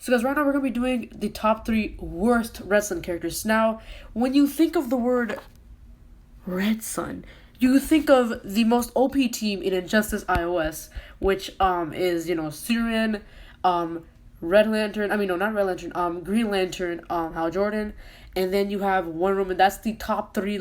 So guys, right now we're going to be doing the top 3 worst Red Sun characters. Now, when you think of the word Red Sun, you think of the most OP team in Injustice iOS, which is, Superman, Red Lantern, not Red Lantern, Green Lantern, Hal Jordan, and then you have Wonder Woman. That's the top 3,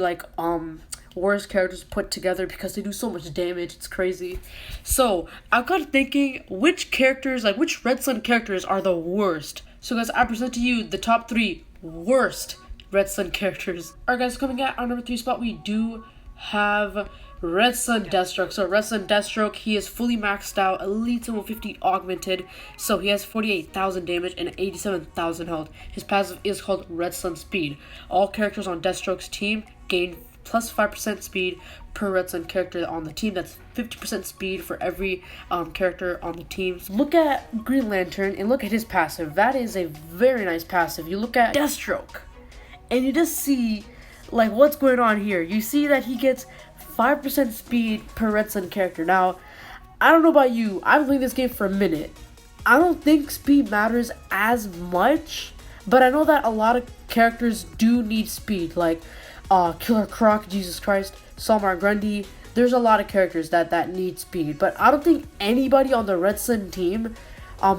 worst characters put together because they do so much damage. It's crazy. So I got thinking, which Red Sun characters are the worst? So guys, I present to you the top 3 worst Red Sun characters. Alright guys, coming at our number 3 spot, we do have Red Sun Deathstroke. So Red Sun Deathstroke, he is fully maxed out, Elite 150 augmented, so he has 48,000 damage and 87,000 health. His passive is called Red Sun Speed. All characters on Deathstroke's team gain plus 5% speed per Red Sun character on the team. That's 50% speed for every character on the team. So look at Green Lantern and look at his passive. That is a very nice passive. You look at Deathstroke and you just see what's going on here. You see that he gets 5% speed per Red Sun character. Now, I don't know about you, I've been playing this game for a minute. I don't think speed matters as much, but I know that a lot of characters do need speed, like Killer Croc, Jesus Christ, Salmar Grundy. There's a lot of characters that need speed, but I don't think anybody on the Red Sun team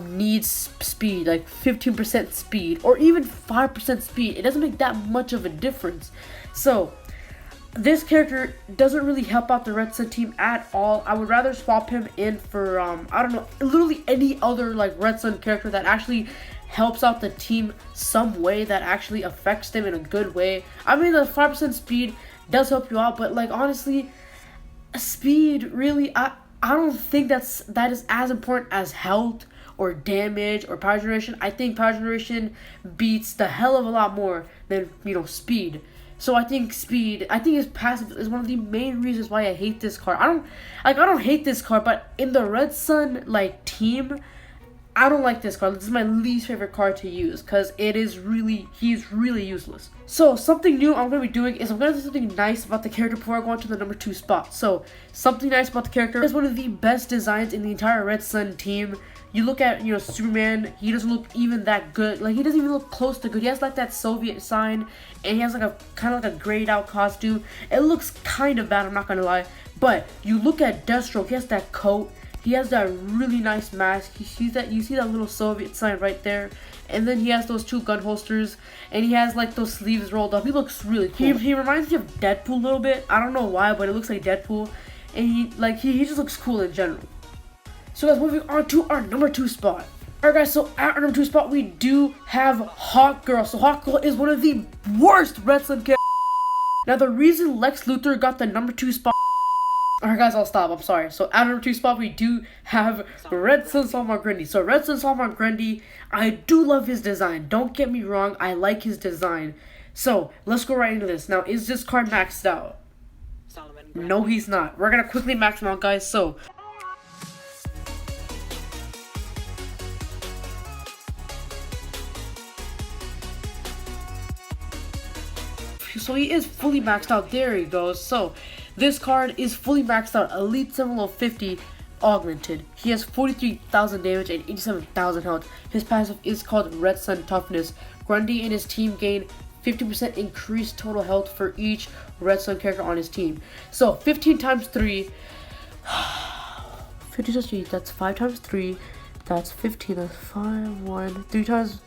needs speed, like 15% speed or even 5% speed. It doesn't make that much of a difference. So this character doesn't really help out the Red Sun team at all. I would rather swap him in for I don't know, literally any other Red Sun character that actually helps out the team some way, that actually affects them in a good way. I mean, the 5% speed does help you out, but honestly, speed really, I don't think that is as important as health or damage or power generation. I think power generation beats the hell of a lot more than speed. So I think his passive is one of the main reasons why I hate this card. I don't hate this card, but in the Red Sun team, I don't like this card. This is my least favorite card to use because he's really useless. So something new I'm going to be doing is I'm going to do something nice about the character before I go on to the number 2 spot. So something nice about the character is one of the best designs in the entire Red Sun team. You look at, Superman, he doesn't look even that good. He doesn't even look close to good. He has that Soviet sign, and he has a kind of a grayed out costume. It looks kind of bad, I'm not going to lie. But you look at Deathstroke, he has that coat. He has that really nice mask. You see that little Soviet sign right there. And then he has those 2 gun holsters. And he has those sleeves rolled up. He looks really cool. He reminds me of Deadpool a little bit. I don't know why, but it looks like Deadpool. And he just looks cool in general. So guys, moving on to our number 2 spot. Alright guys, so at our number 2 spot, we do have Hawkgirl. So Hawkgirl is one of the worst Red Sun characters. Now the reason Lex Luthor got the number 2 spot. Alright guys, I'll stop, I'm sorry. So at number 2 spot, we do have Red Sun Salmar Grundy. So Red Sun Salmar Grundy, I do love his design. Don't get me wrong, I like his design. So let's go right into this. Now, is this card maxed out? No, he's not. We're gonna quickly max him out, guys. So he is fully maxed out. There he goes. So this card is fully maxed out. Elite 750 augmented. He has 43,000 damage and 87,000 health. His passive is called Red Sun Toughness. Grundy and his team gain 50% increased total health for each Red Sun character on his team. So 15 times 3. 50 times 3. That's 5 times 3. That's 15. That's 5. 1. 3 times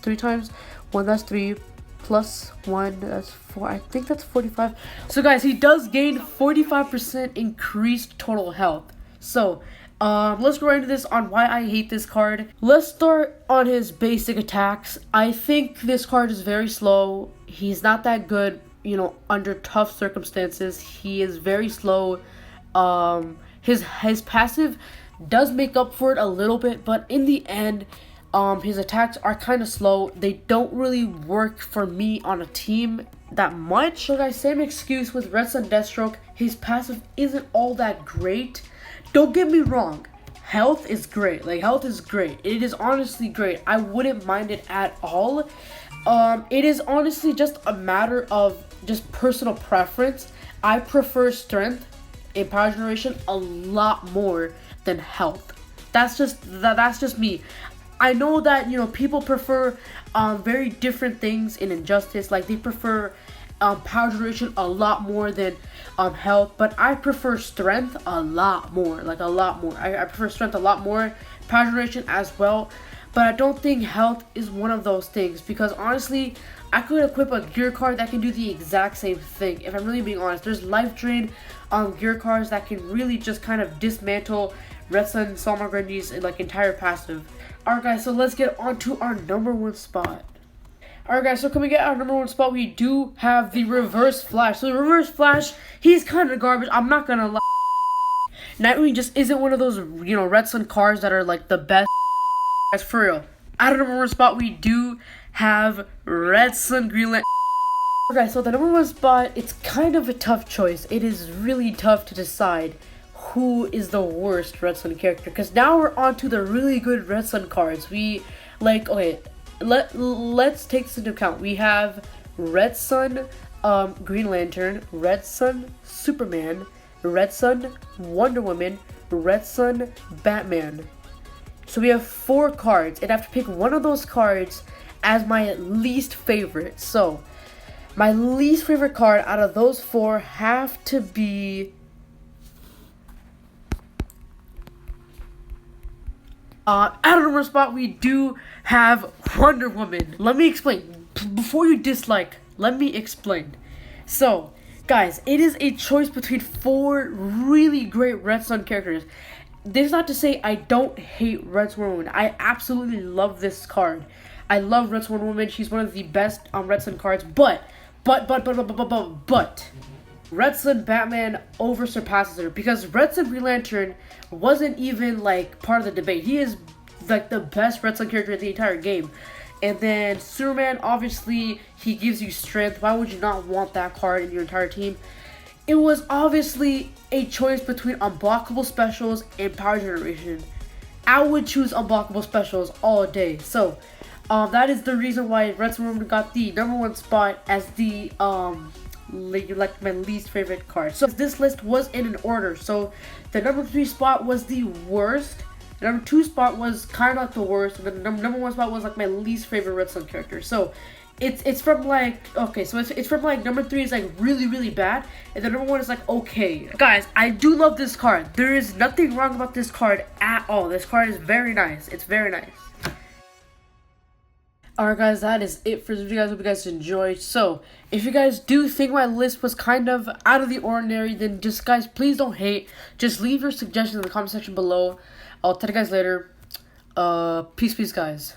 1. That's 3. Plus 1, that's 4. I think that's 45. So guys, he does gain 45% increased total health. So let's go right into this on why I hate this card. Let's start on his basic attacks. I think this card is very slow. He's not that good, under tough circumstances. He is very slow. His passive does make up for it a little bit, but in the end, his attacks are kind of slow. They don't really work for me on a team that much. So guys, same excuse with Red Sun Deathstroke. His passive isn't all that great. Don't get me wrong, health is great. Health is great. It is honestly great. I wouldn't mind it at all. It is honestly just a matter of just personal preference. I prefer strength in power generation a lot more than health. That's just me. I know that people prefer very different things in Injustice. Like they prefer power generation a lot more than health, but I prefer strength a lot more. Like a lot more. I prefer strength a lot more, power generation as well. But I don't think health is one of those things, because honestly, I could equip a gear card that can do the exact same thing. If I'm really being honest, there's life drain gear cards that can really just kind of dismantle Red Sun Salmon Grandy's like entire passive. Alright guys, so let's get on to our number one spot. Alright guys, so coming at our number one spot, we do have the Reverse Flash. So the Reverse Flash, he's kind of garbage. I'm not gonna lie. Nightwing just isn't one of those Red Sun cards that are like the best. Guys, for real. At our number one spot, we do have Red Sun Green Lantern. Okay, so the number one spot, it's kind of a tough choice. It is really tough to decide who is the worst Red Sun character, because now we're on to the really good Red Sun cards. Let's take this into account. We have Red Sun Green Lantern, Red Sun Superman, Red Sun Wonder Woman, Red Sun Batman. So we have 4 cards, and I have to pick one of those cards as my least favorite. So my least favorite card out of those 4 have to be at our number spot, we do have Wonder Woman. Let me explain. Before you dislike, let me explain. So, guys, it is a choice between 4 really great Red Sun characters. This is not to say I don't hate Red Sun Woman. I absolutely love this card. I love Red Sun Woman. She's one of the best Red Sun cards. But Red Sun Batman over surpasses her, because Red Sun Green Lantern wasn't even like part of the debate. He is like the best Red Sun character in the entire game. And then Superman, obviously, he gives you strength. Why would you not want that card in your entire team? It was obviously a choice between unblockable specials and power generation. I would choose unblockable specials all day. So, that is the reason why Red Sun Woman got the number one spot as the like my least favorite card. So this list was in an order. So the number 3 spot was the worst. The number 2 spot was kind of like the worst. And the number 1 spot was like my least favorite Red Sun character. So it's from like, okay, so it's from like number 3 is like really bad, and the number 1 is like okay. Guys, I do love this card. There is nothing wrong about this card at all. This card is very nice. It's very nice. Alright guys, that is it for this video, guys. Hope you guys enjoyed. So, if you guys do think my list was kind of out of the ordinary, then just, guys, please don't hate. Just leave your suggestions in the comment section below. I'll tell you guys later. Peace, guys.